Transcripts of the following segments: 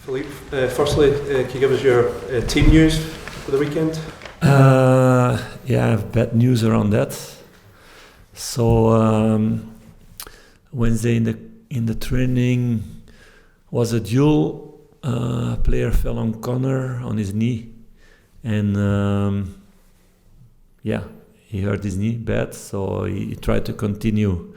Philippe, firstly, can you give us your team news for the weekend? Yeah, I have bad news around that. So Wednesday in the training was a duel. Player fell on corner on his knee, and he hurt his knee bad. So he tried to continue,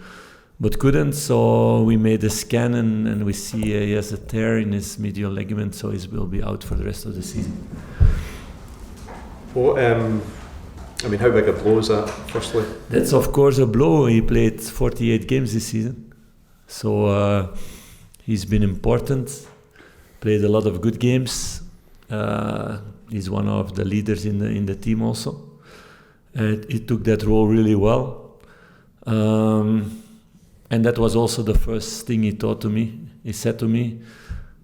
but couldn't. So we made a scan, and we see he has a tear in his medial ligament, so he will be out for the rest of the season. How big a blow is that, firstly? That's of course a blow. He played 48 games this season. So he's been important, played a lot of good games. He's one of the leaders in the team also. He took that role really well. And that was also the first thing he taught to me. He said to me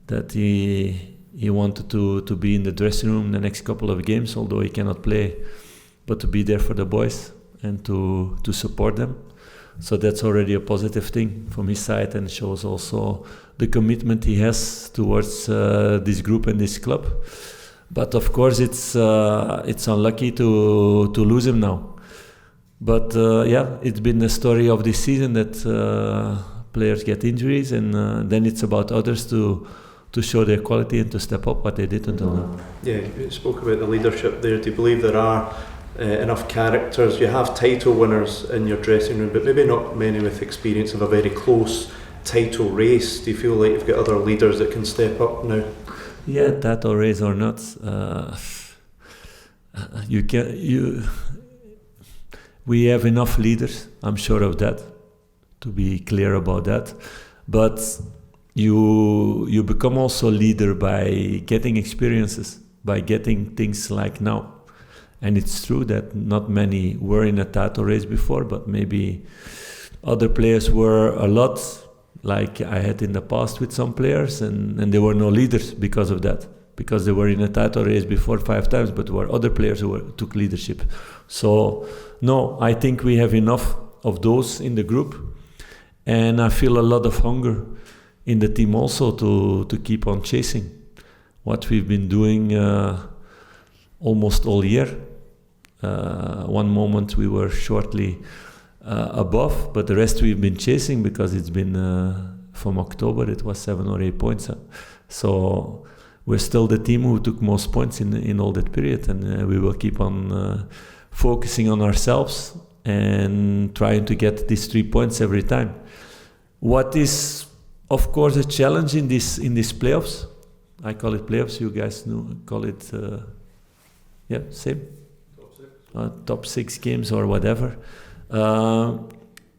that he wanted to be in the dressing room the next couple of games, although he cannot play, but to be there for the boys and to support them. So that's already a positive thing from his side, and shows also the commitment he has towards this group and this club. But of course it's unlucky to lose him now. But it's been the story of this season that players get injuries, and then it's about others to show their quality and to step up what they did until now. Yeah, you spoke about the leadership there. Do you believe there are enough characters? You have title winners in your dressing room, but maybe not many with experience of a very close title race. Do you feel like you've got other leaders that can step up now? Yeah, title race or not, we have enough leaders, I'm sure of that, to be clear about that. But you become also leader by getting experiences, by getting things like now. And it's true that not many were in a title race before, but maybe other players were a lot, like I had in the past with some players, and there were no leaders because of that, because they were in a title race before 5 times, but there were other players who took leadership. So no, I think we have enough of those in the group, and I feel a lot of hunger in the team also to keep on chasing what we've been doing almost all year. One moment we were shortly above, but the rest we've been chasing, because it's been from October it was 7 or 8 points. So we're still the team who took most points in all that period, and we will keep on focusing on ourselves and trying to get these 3 points every time. What is of course a challenge in these playoffs, I call it playoffs, you guys call it same? Top 6 games or whatever.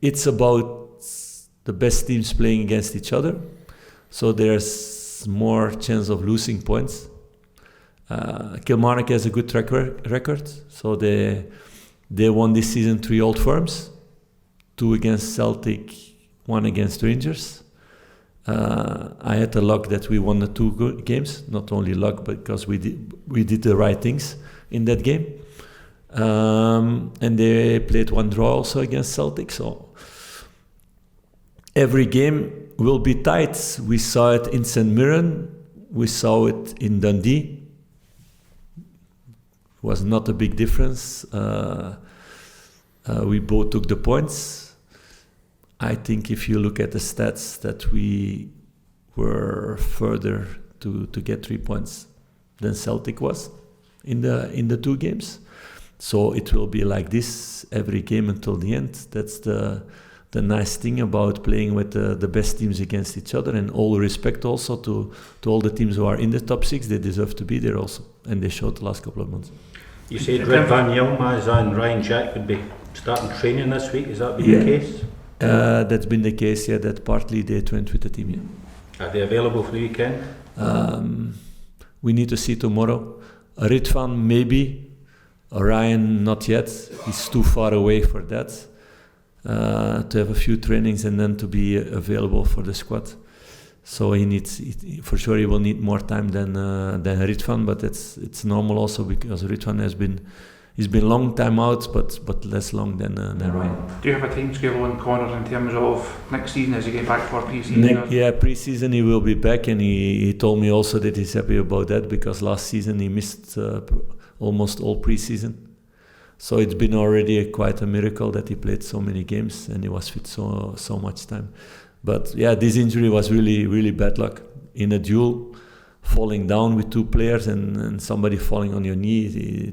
It's about the best teams playing against each other, so there's more chance of losing points. Kilmarnock has a good track record, so they won this season 3 Old Firms, 2 against Celtic, 1 against Rangers. I had the luck that we won the 2 games, not only luck, but because we did the right things in that game. And they played 1 draw also against Celtic, so every game will be tight. We saw it in St Mirren, we saw it in Dundee. It was not a big difference. We both took the points. I think if you look at the stats, that we were further to get 3 points than Celtic was in the 2 games. So it will be like this every game until the end. That's the nice thing about playing with the best teams against each other, and all respect also to all the teams who are in the top 6. They deserve to be there also, and they showed the last couple of months. You said Red Van Yilmaz and Ryan Jack would be starting training this week. Has that been the case? That's been the case, yeah, that partly they trained with the team, yeah. Are they available for the weekend? We need to see tomorrow. Ritvan maybe, Ryan not yet. He's too far away for that, to have a few trainings and then to be available for the squad. So for sure he will need more time than Ritvan, but it's normal also, because Ritvan has been He's been long time out, but less long than Ryan. Do you have a time scale on Connor in terms of next season as he get back for pre-season? Pre-season he will be back, and he told me also that he's happy about that, because last season he missed almost all pre-season. So it's been already quite a miracle that he played so many games and he was fit so much time. But yeah, this injury was really, really bad luck. In a duel, falling down with two players and somebody falling on your knee,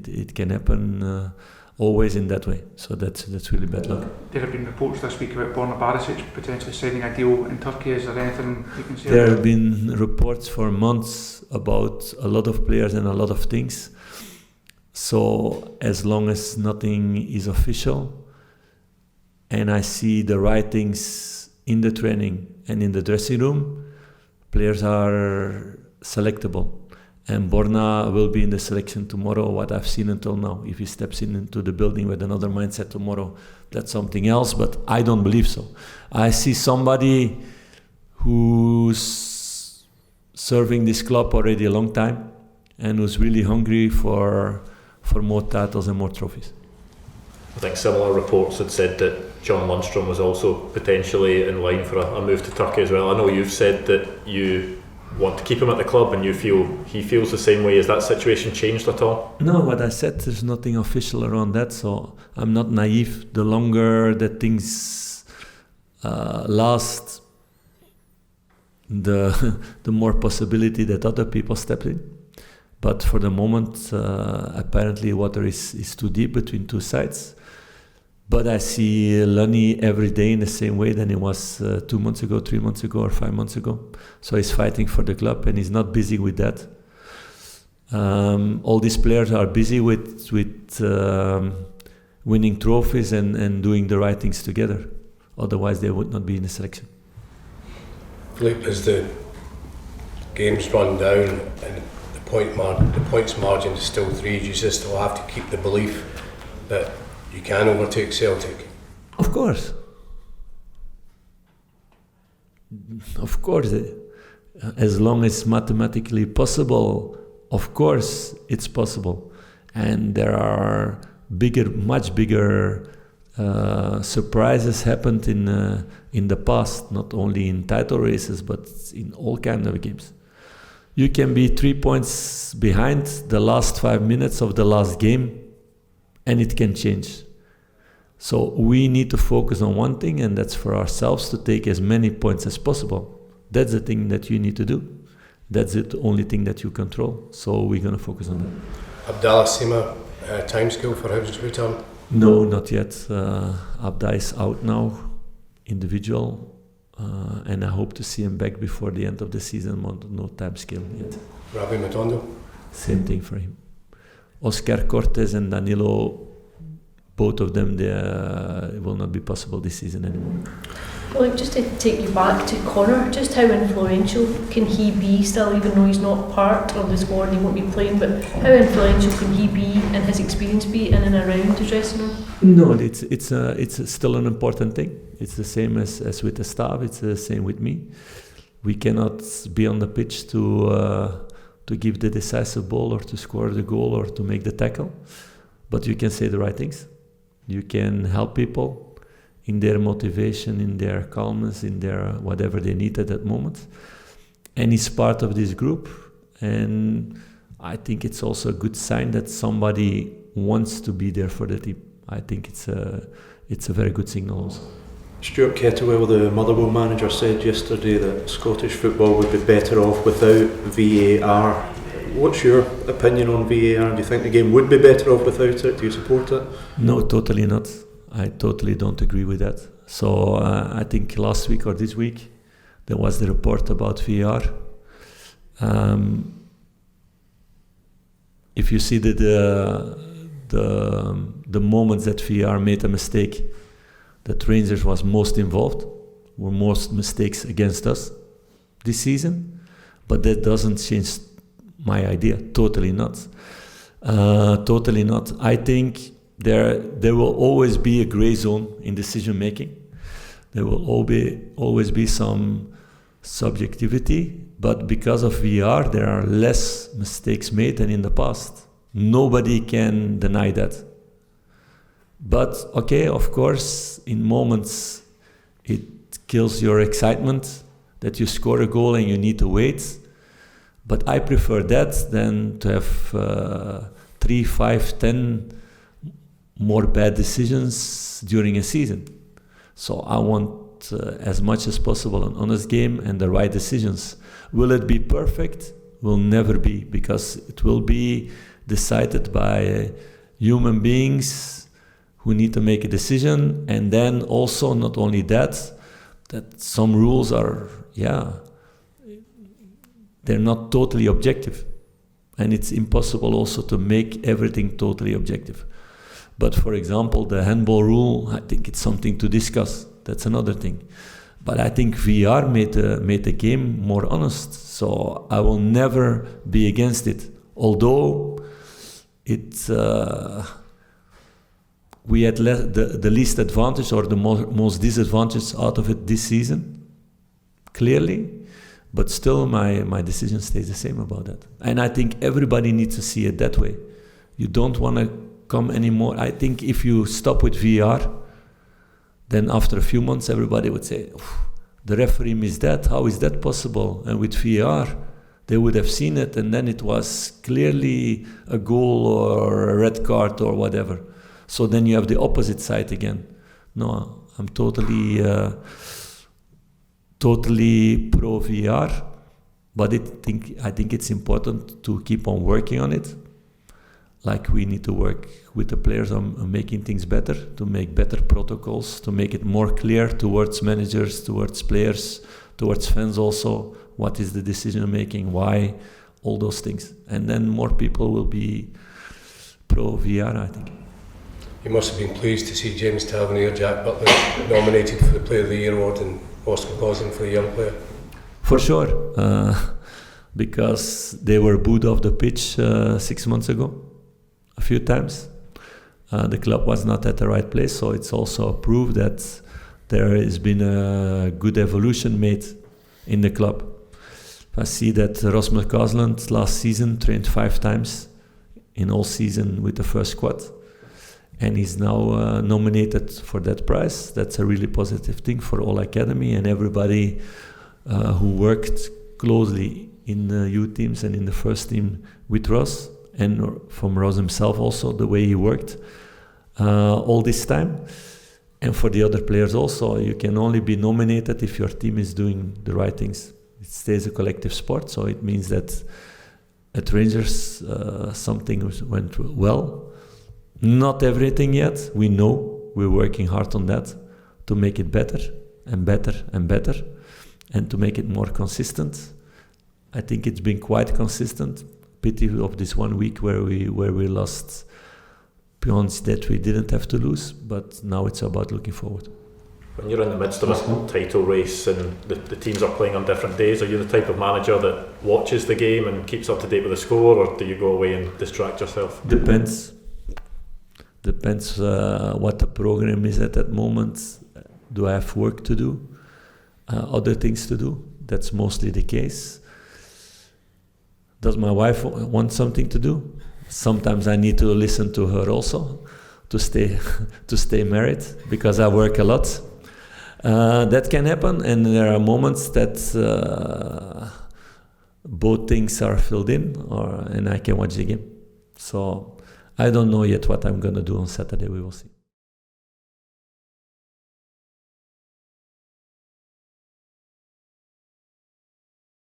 it can happen always in that way. So that's really bad luck. There have been reports this week about Borna Barisic potentially signing a deal in Turkey. Is there anything you can say? There have been reports for months about a lot of players and a lot of things. So as long as nothing is official and I see the right things in the training and in the dressing room, players are selectable. And Borna will be in the selection tomorrow, what I've seen until now. If he steps into the building with another mindset tomorrow, that's something else, but I don't believe so. I see somebody who's serving this club already a long time and who's really hungry for more titles and more trophies. I think similar reports had said that John Lundstrom was also potentially in line for a move to Turkey as well. I know you've said that you want to keep him at the club and you feel he feels the same way. Has that situation changed at all? No, what I said, there's nothing official around that, so I'm not naive. The longer that things last, the more possibility that other people step in. But for the moment, apparently water is too deep between two sides. But I see Lunny every day in the same way than he was 2 months ago, 3 months ago, or 5 months ago. So he's fighting for the club and he's not busy with that. All these players are busy with winning trophies and doing the right things together. Otherwise, they would not be in the selection. Philippe, as the games run down and the points margin is still 3, do you still have to keep the belief that you can overtake Celtic? Of course. Of course. As long as mathematically possible, of course it's possible. And there are much bigger surprises happened in the past, not only in title races, but in all kinds of games. You can be 3 points behind the last 5 minutes of the last game, and it can change. So we need to focus on one thing, and that's for ourselves to take as many points as possible. That's the thing that you need to do. That's the only thing that you control. So we're going to focus on that. Abdallah Sima, timescale for his return? No, not yet. Abda is out now, individual. And I hope to see him back before the end of the season. No time scale yet. Rabbi Matondo? Same thing for him. Oscar Cortes and Danilo, both of them, it will not be possible this season anymore. Well, just to take you back to Connor, just how influential can he be still, even though he's not part of the squad and he won't be playing, but how influential can he be and his experience be in and around the dressing room? No, it's still an important thing. It's the same as with the staff, it's the same with me. We cannot be on the pitch to give the decisive ball or to score the goal or to make the tackle, but you can say the right things. You can help people in their motivation, in their calmness, in their whatever they need at that moment. And he's part of this group. And I think it's also a good sign that somebody wants to be there for the team. I think it's a very good signal also. Stuart Kettlewell, the Motherwell manager, said yesterday that Scottish football would be better off without VAR. What's your opinion on VAR? Do you think the game would be better off without it? Do you support it? No, totally not. I totally don't agree with that. So I think last week or this week there was the report about VAR. If you see the moments that VAR made a mistake, that Rangers was most involved, were most mistakes against us this season, but that doesn't change my idea. Totally not. Totally not. I think there will always be a grey zone in decision making. There will always be some subjectivity, but because of VAR, there are less mistakes made than in the past. Nobody can deny that. But okay, of course, in moments it kills your excitement that you score a goal and you need to wait. But I prefer that than to have 3, 5, 10 more bad decisions during a season. So I want as much as possible an honest game and the right decisions. Will it be perfect? Will never be, because it will be decided by human beings who need to make a decision. And then also, not only that some rules are, they're not totally objective. And it's impossible also to make everything totally objective. But for example, the handball rule, I think it's something to discuss. That's another thing. But I think VR made the game more honest. So I will never be against it. Although we had the least advantage or the most disadvantage out of it this season, clearly. But still, my decision stays the same about that. And I think everybody needs to see it that way. You don't want to come anymore. I think if you stop with VR, then after a few months, everybody would say, the referee missed that. How is that possible? And with VR, they would have seen it, and then it was clearly a goal or a red card or whatever. So then you have the opposite side again. No, I'm totally pro VR, but I think it's important to keep on working on it. Like we need to work with the players on making things better, to make better protocols, to make it more clear towards managers, towards players, towards fans also, what is the decision making, why, all those things. And then more people will be pro VR, I think. You must have been pleased to see James Tavernier, Jack Butler nominated for the Player of the Year award and Oscar Goldson for the young player. For sure, because they were booed off the pitch 6 months ago, a few times. The club was not at the right place, so it's also a proof that there has been a good evolution made in the club. I see that Rasmus Kazland last season trained 5 times in all season with the first squad, and he's now nominated for that prize. That's a really positive thing for all academy and everybody who worked closely in the youth teams and in the first team with Ross, and from Ross himself also, the way he worked all this time. And for the other players also, you can only be nominated if your team is doing the right things. It stays a collective sport, so it means that at Rangers something went well. Not everything yet, we know, we're working hard on that to make it better and better and better, and to make it more consistent. I think it's been quite consistent. Pity of this 1 week where we lost points that we didn't have to lose, but now it's about looking forward. When you're in the midst of a title race and the teams are playing on different days, are you the type of manager that watches the game and keeps up to date with the score, or do you go away and distract yourself? Depends what the program is at that moment. Do I have work to do? Other things to do? That's mostly the case. Does my wife want something to do? Sometimes I need to listen to her also to stay married, because I work a lot. That can happen, and there are moments that both things are filled in, and I can watch the game. So I don't know yet what I'm going to do on Saturday. We will see.